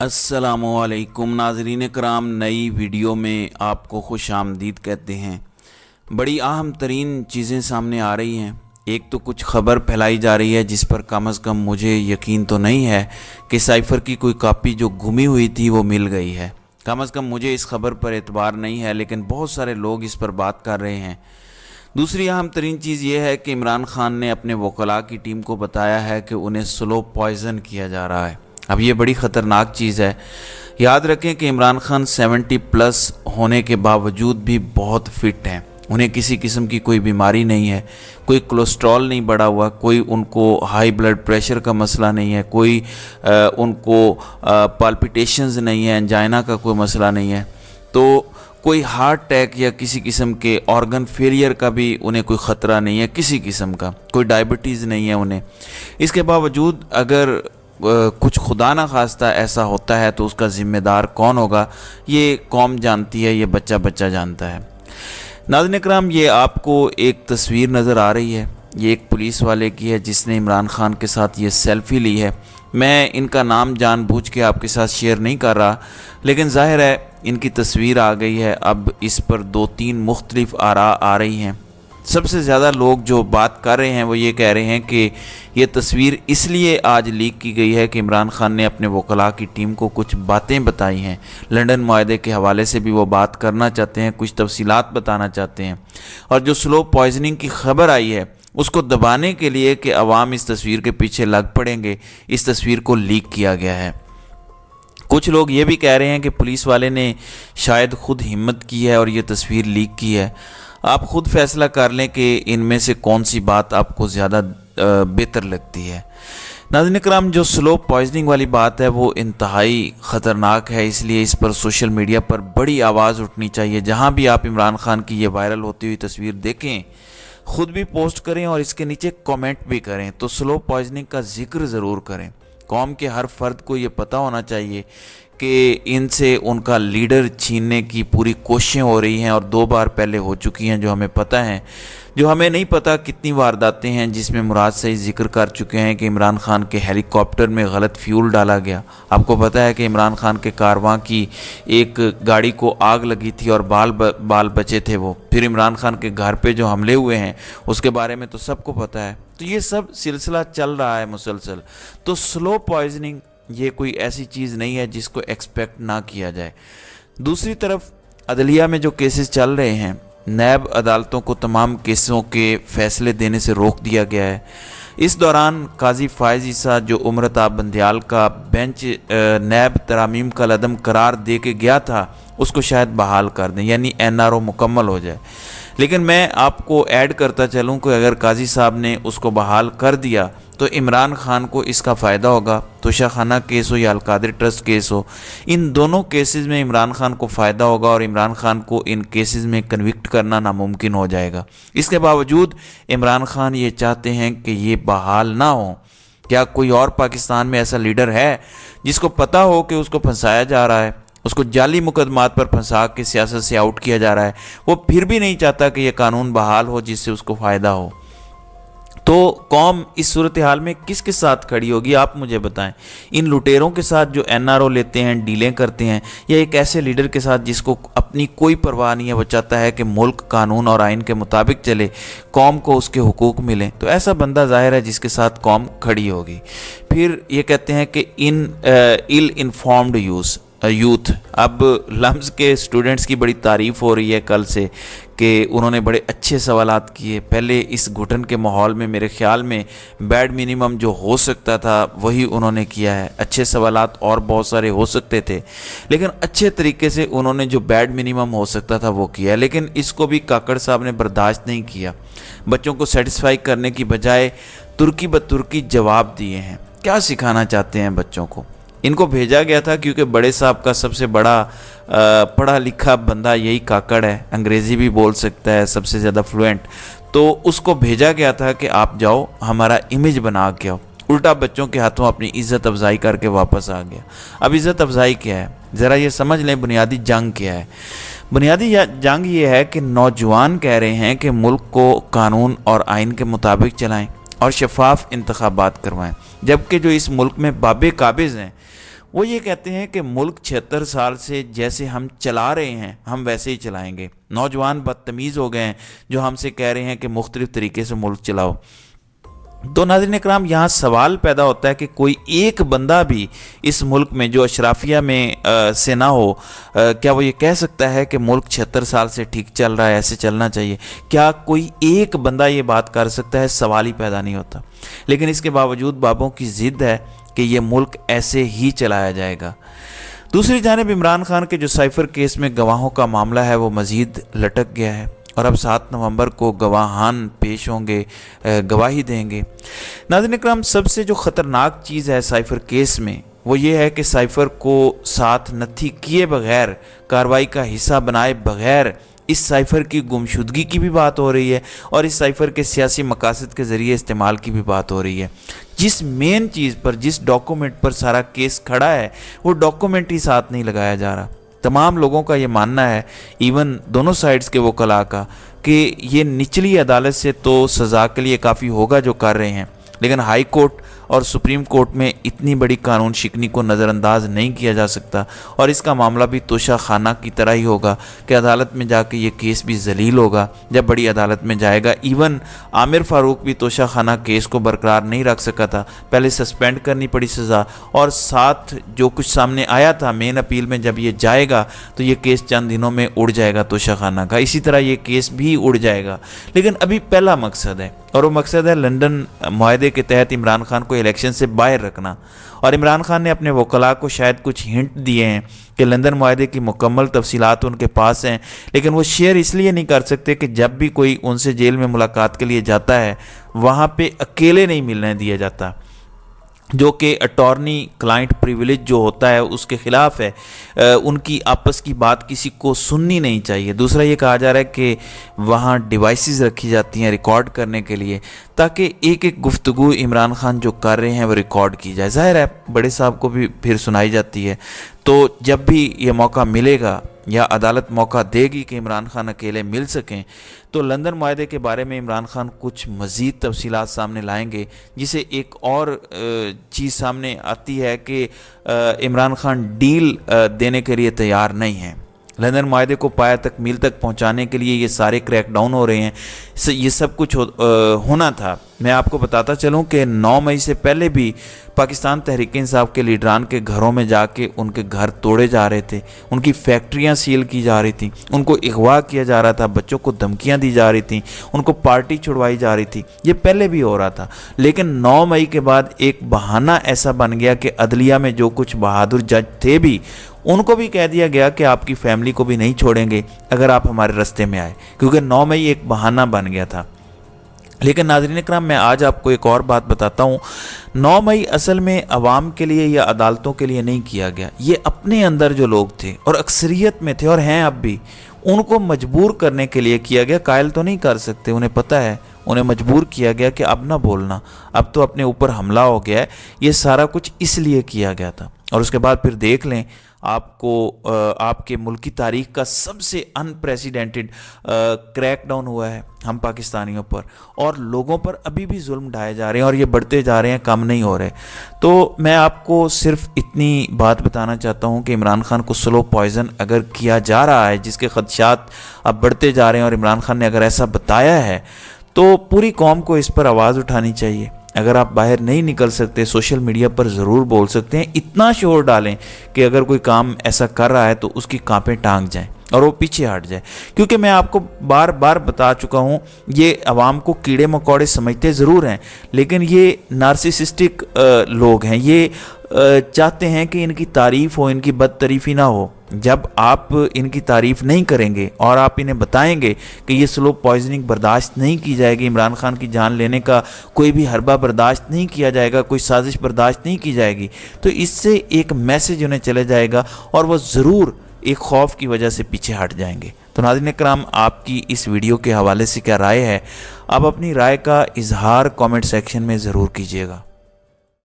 अस्सलामुअलैकुम नाज़रीन कराम, नई वीडियो में आपको खुश आमदीद कहते हैं। बड़ी अहम तरीन चीज़ें सामने आ रही हैं। एक तो कुछ खबर फैलाई जा रही है जिस पर कम अज़ कम मुझे यकीन तो नहीं है कि साइफ़र की कोई कापी जो गुमी हुई थी वो मिल गई है। कम अज़ कम मुझे इस खबर पर एतबार नहीं है, लेकिन बहुत सारे लोग इस पर बात कर रहे हैं। दूसरी अहम तरीन चीज़ ये है कि इमरान खान ने अपने वकला की टीम को बताया है कि उन्हें स्लो पॉइज़न किया जा रहा है। अब ये बड़ी ख़तरनाक चीज़ है। याद रखें कि इमरान खान 70 प्लस होने के बावजूद भी बहुत फ़िट हैं। उन्हें किसी किस्म की कोई बीमारी नहीं है, कोई कोलेस्ट्रॉल नहीं बढ़ा हुआ, कोई उनको हाई ब्लड प्रेशर का मसला नहीं है, कोई उनको पाल्पिटेशंस नहीं है, एंजाइना का कोई मसला नहीं है, तो कोई हार्ट अटैक या किसी किस्म के ऑर्गन फेलियर का भी उन्हें कोई ख़तरा नहीं है, किसी किस्म का कोई डायबिटीज़ नहीं है उन्हें। इसके बावजूद अगर कुछ खुदा ना खास्ता ऐसा होता है तो उसका ज़िम्मेदार कौन होगा, ये कौम जानती है, ये बच्चा बच्चा जानता है। नाज़रीन इकराम, ये आपको एक तस्वीर नज़र आ रही है, ये एक पुलिस वाले की है जिसने इमरान खान के साथ ये सेल्फ़ी ली है। मैं इनका नाम जानबूझ के आपके साथ शेयर नहीं कर रहा, लेकिन ज़ाहिर है इनकी तस्वीर आ गई है। अब इस पर 2-3 मुख्तलिफ आरा आ रही हैं। सबसे ज़्यादा लोग जो बात कर रहे हैं वो ये कह रहे हैं कि ये तस्वीर इसलिए आज लीक की गई है कि इमरान खान ने अपने वकला की टीम को कुछ बातें बताई हैं। लंदन मुआहदे के हवाले से भी वो बात करना चाहते हैं, कुछ तफसीलात बताना चाहते हैं। और जो स्लो पॉइजनिंग की खबर आई है उसको दबाने के लिए कि अवाम इस तस्वीर के पीछे लग पड़ेंगे, इस तस्वीर को लीक किया गया है। कुछ लोग ये भी कह रहे हैं कि पुलिस वाले ने शायद खुद हिम्मत की है और ये तस्वीर लीक की है। आप खुद फैसला कर लें कि इनमें से कौन सी बात आपको ज़्यादा बेहतर लगती है। नाज़रीन इकराम, जो स्लो पॉइजनिंग वाली बात है वो इंतहाई ख़तरनाक है, इसलिए इस पर सोशल मीडिया पर बड़ी आवाज़ उठनी चाहिए। जहाँ भी आप इमरान खान की ये वायरल होती हुई तस्वीर देखें, ख़ुद भी पोस्ट करें और इसके नीचे कमेंट भी करें, तो स्लो पॉइजनिंग का जिक्र ज़रूर करें। कौम के हर फर्द को ये पता होना चाहिए कि इनसे उनका लीडर छीनने की पूरी कोशिशें हो रही हैं और 2 बार पहले हो चुकी हैं, जो हमें पता है। जो हमें नहीं पता कितनी वारदातें हैं जिसमें मुराद से जिक्र कर चुके हैं कि इमरान खान के हेलीकॉप्टर में गलत फ्यूल डाला गया। आपको पता है कि इमरान खान के कारवां की एक गाड़ी को आग लगी थी और बाल बचे थे वो। फिर इमरान खान के घर पे जो हमले हुए हैं उसके बारे में तो सबको पता है। तो ये सब सिलसिला चल रहा है मुसलसल। तो स्लो पॉइजनिंग ये कोई ऐसी चीज़ नहीं है जिसको एक्सपेक्ट ना किया जाए। दूसरी तरफ अदलिया में जो केसेस चल रहे हैं, नैब अदालतों को तमाम केसों के फ़ैसले देने से रोक दिया गया है। इस दौरान काजी फ़ायज़ ईसा जो उम्रताब बंदियाल का बेंच नैब तरामीम का लदम करार दे के गया था उसको शायद बहाल कर दें, यानी NRO मुकम्मल हो जाए। लेकिन मैं आपको ऐड करता चलूँ कि अगर काजी साहब ने उसको बहाल कर दिया तो इमरान खान को इसका फ़ायदा होगा। तोशाखाना केस हो या अलकादिर ट्रस्ट केस हो, इन दोनों केसेस में इमरान खान को फ़ायदा होगा और इमरान खान को इन केसेस में कन्विक्ट करना नामुमकिन हो जाएगा। इसके बावजूद इमरान खान ये चाहते हैं कि ये बहाल ना हो। क्या कोई और पाकिस्तान में ऐसा लीडर है जिसको पता हो कि उसको फंसाया जा रहा है, उसको जाली मुकदमात पर फंसा के सियासत से आउट किया जा रहा है, वो फिर भी नहीं चाहता कि यह कानून बहाल हो जिससे उसको फ़ायदा हो? तो कौम इस सूरत हाल में किसके साथ खड़ी होगी, आप मुझे बताएं। इन लुटेरों के साथ जो NRO लेते हैं, डीलें करते हैं, या एक ऐसे लीडर के साथ जिसको अपनी कोई परवाह नहीं है, वो चाहता है कि मुल्क कानून और आइन के मुताबिक चले, कौम को उसके हुकूक मिलें? तो ऐसा बंदा ज़ाहिर है जिसके साथ कौम खड़ी होगी। फिर ये कहते हैं कि इल इन्फॉर्म्ड यूथ। अब लम्स के स्टूडेंट्स की बड़ी तारीफ़ हो रही है कल से कि उन्होंने बड़े अच्छे सवालात किए। पहले इस घुटन के माहौल में मेरे ख़्याल में बैड मिनिमम जो हो सकता था वही उन्होंने किया है। अच्छे सवालात और बहुत सारे हो सकते थे, लेकिन अच्छे तरीके से उन्होंने जो बैड मिनिमम हो सकता था वो किया। लेकिन इसको भी काकड़ साहब ने बर्दाश्त नहीं किया। बच्चों को सेटिस्फाई करने की बजाय तुर्की ब तुर्की जवाब दिए हैं। क्या सिखाना चाहते हैं बच्चों को? इनको भेजा गया था क्योंकि बड़े साहब का सबसे बड़ा पढ़ा लिखा बंदा यही काकड़ है, अंग्रेज़ी भी बोल सकता है, सबसे ज़्यादा फ्लुएंट। तो उसको भेजा गया था कि आप जाओ हमारा इमेज बना के आओ। उल्टा बच्चों के हाथों अपनी इज़्ज़त अफजाई करके वापस आ गया। अब इज़्ज़त अफजाई क्या है ज़रा ये समझ लें, बुनियादी जंग क्या है। बुनियादी जंग ये है कि नौजवान कह रहे हैं कि मुल्क को कानून और आइन के मुताबिक चलाएं और शफाफ इंतखाबात करवाएं, जबकि जो इस मुल्क में बाबे काबिज़ हैं وہ یہ کہتے ہیں کہ ملک 76 سال سے جیسے ہم چلا رہے ہیں ہم ویسے ہی چلائیں گے۔ نوجوان بدتمیز ہو گئے ہیں جو ہم سے کہہ رہے ہیں کہ مختلف طریقے سے ملک چلاؤ۔ تو ناظرین اکرام، یہاں سوال پیدا ہوتا ہے کہ کوئی ایک بندہ بھی اس ملک میں جو اشرافیہ میں سے نہ ہو، کیا وہ یہ کہہ سکتا ہے کہ ملک 76 سال سے ٹھیک چل رہا ہے، ایسے چلنا چاہیے؟ کیا کوئی ایک بندہ یہ بات کر سکتا ہے؟ سوال ہی پیدا نہیں ہوتا۔ لیکن اس کے باوجود بابوں کی ضد ہے کہ یہ ملک ایسے ہی چلایا جائے گا۔ دوسری جانب عمران خان کے جو سائفر کیس میں گواہوں کا معاملہ ہے وہ مزید لٹک گیا ہے، اور اب 7 نومبر کو گواہان پیش ہوں گے، گواہی دیں گے۔ ناظرین اکرام، سب سے جو خطرناک چیز ہے سائفر کیس میں وہ یہ ہے کہ سائفر کو ساتھ نتھی کیے بغیر، کارروائی کا حصہ بنائے بغیر اس سائفر کی گمشدگی کی بھی بات ہو رہی ہے، اور اس سائفر کے سیاسی مقاصد کے ذریعے استعمال کی بھی بات ہو رہی ہے۔ جس مین چیز پر، جس ڈاکومنٹ پر سارا کیس کھڑا ہے وہ ڈاکومنٹ ہی ساتھ نہیں لگایا جا رہا۔ تمام لوگوں کا یہ ماننا ہے، ایون دونوں سائیڈز کے وکلاء کا، کہ یہ نچلی عدالت سے تو سزا کے لیے کافی ہوگا جو کر رہے ہیں، لیکن ہائی کورٹ اور سپریم کورٹ میں اتنی بڑی قانون شکنی کو نظر انداز نہیں کیا جا سکتا، اور اس کا معاملہ بھی توشہ خانہ کی طرح ہی ہوگا کہ عدالت میں جا کے یہ کیس بھی ذلیل ہوگا جب بڑی عدالت میں جائے گا۔ ایون عامر فاروق بھی توشہ خانہ کیس کو برقرار نہیں رکھ سکا تھا، پہلے سسپینڈ کرنی پڑی سزا، اور ساتھ جو کچھ سامنے آیا تھا مین اپیل میں جب یہ جائے گا تو یہ کیس چند دنوں میں اڑ جائے گا توشہ خانہ کا، اسی طرح یہ کیس بھی اڑ جائے گا۔ لیکن ابھی پہلا مقصد ہے، اور وہ مقصد ہے لندن معاہدے کے تحت عمران خان کو الیکشن سے باہر رکھنا۔ اور عمران خان نے اپنے وکلاء کو شاید کچھ ہنٹ دیے ہیں کہ لندن معاہدے کی مکمل تفصیلات ان کے پاس ہیں، لیکن وہ شیئر اس لیے نہیں کر سکتے کہ جب بھی کوئی ان سے جیل میں ملاقات کے لیے جاتا ہے وہاں پہ اکیلے نہیں ملنے دیا جاتا، جو کہ اٹارنی کلائنٹ پریویلیج جو ہوتا ہے اس کے خلاف ہے۔ ان کی آپس کی بات کسی کو سننی نہیں چاہیے۔ دوسرا یہ کہا جا رہا ہے کہ وہاں ڈیوائسز رکھی جاتی ہیں ریکارڈ کرنے کے لیے، تاکہ ایک ایک گفتگو عمران خان جو کر رہے ہیں وہ ریکارڈ کی جائے۔ ظاہر ہے بڑے صاحب کو بھی پھر سنائی جاتی ہے، تو جب بھی یہ موقع ملے گا یا عدالت موقع دے گی کہ عمران خان اکیلے مل سکیں، تو لندن معاہدے کے بارے میں عمران خان کچھ مزید تفصیلات سامنے لائیں گے، جسے ایک اور چیز سامنے آتی ہے کہ عمران خان ڈیل دینے کے لیے تیار نہیں ہیں۔ لندن معاہدے کو پایہ تکمیل تک پہنچانے کے لیے یہ سارے کریک ڈاؤن ہو رہے ہیں، یہ سب کچھ ہونا تھا۔ میں آپ کو بتاتا چلوں کہ 9 مئی سے پہلے بھی پاکستان تحریک انصاف کے لیڈران کے گھروں میں جا کے ان کے گھر توڑے جا رہے تھے، ان کی فیکٹریاں سیل کی جا رہی تھیں، ان کو اغوا کیا جا رہا تھا، بچوں کو دھمکیاں دی جا رہی تھیں، ان کو پارٹی چھڑوائی جا رہی تھی۔ یہ پہلے بھی ہو رہا تھا، لیکن 9 مئی کے بعد ایک بہانہ ایسا بن گیا کہ عدلیہ میں جو کچھ بہادر جج تھے بھی ان کو بھی کہہ دیا گیا کہ آپ کی فیملی کو بھی نہیں چھوڑیں گے اگر آپ ہمارے رستے میں آئے، کیونکہ 9 مئی ایک بہانہ بن گیا تھا۔ لیکن ناظرین اکرام، میں آج آپ کو ایک اور بات بتاتا ہوں۔ 9 مئی اصل میں عوام کے لیے یا عدالتوں کے لیے نہیں کیا گیا، یہ اپنے اندر جو لوگ تھے اور اکثریت میں تھے اور ہیں اب بھی، ان کو مجبور کرنے کے لیے کیا گیا۔ قائل تو نہیں کر سکتے، انہیں پتہ ہے، انہیں مجبور کیا گیا کہ اب نہ بولنا، اب تو اپنے اوپر حملہ ہو گیا ہے۔ یہ سارا کچھ اس لیے کیا گیا تھا، اور اس کے بعد پھر دیکھ لیں آپ کو آپ کے ملک کی تاریخ کا سب سے انپریسیڈنٹڈ کریک ڈاؤن ہوا ہے ہم پاکستانیوں پر، اور لوگوں پر ابھی بھی ظلم ڈھائے جا رہے ہیں، اور یہ بڑھتے جا رہے ہیں، کم نہیں ہو رہے۔ تو میں آپ کو صرف اتنی بات بتانا چاہتا ہوں کہ عمران خان کو سلو پوائزن اگر کیا جا رہا ہے، جس کے خدشات اب بڑھتے جا رہے ہیں، اور عمران خان نے اگر ایسا بتایا ہے تو پوری قوم کو اس پر آواز اٹھانی چاہیے۔ اگر آپ باہر نہیں نکل سکتے، سوشل میڈیا پر ضرور بول سکتے ہیں، اتنا شور ڈالیں کہ اگر کوئی کام ایسا کر رہا ہے تو اس کی کانپیں ٹانگ جائیں اور وہ پیچھے ہٹ جائے۔ کیونکہ میں آپ کو بار بار بتا چکا ہوں، یہ عوام کو کیڑے مکوڑے سمجھتے ضرور ہیں، لیکن یہ نارسسسٹک لوگ ہیں، یہ چاہتے ہیں کہ ان کی تعریف ہو، ان کی بدتعریفی نہ ہو۔ جب آپ ان کی تعریف نہیں کریں گے اور آپ انہیں بتائیں گے کہ یہ سلو پوائزننگ برداشت نہیں کی جائے گی، عمران خان کی جان لینے کا کوئی بھی حربہ برداشت نہیں کیا جائے گا، کوئی سازش برداشت نہیں کی جائے گی، تو اس سے ایک میسج انہیں چلے جائے گا اور وہ ضرور ایک خوف کی وجہ سے پیچھے ہٹ جائیں گے۔ تو ناظرین اکرام، آپ کی اس ویڈیو کے حوالے سے کیا رائے ہے؟ آپ اپنی رائے کا اظہار کامنٹ سیکشن میں ضرور کیجیے گا۔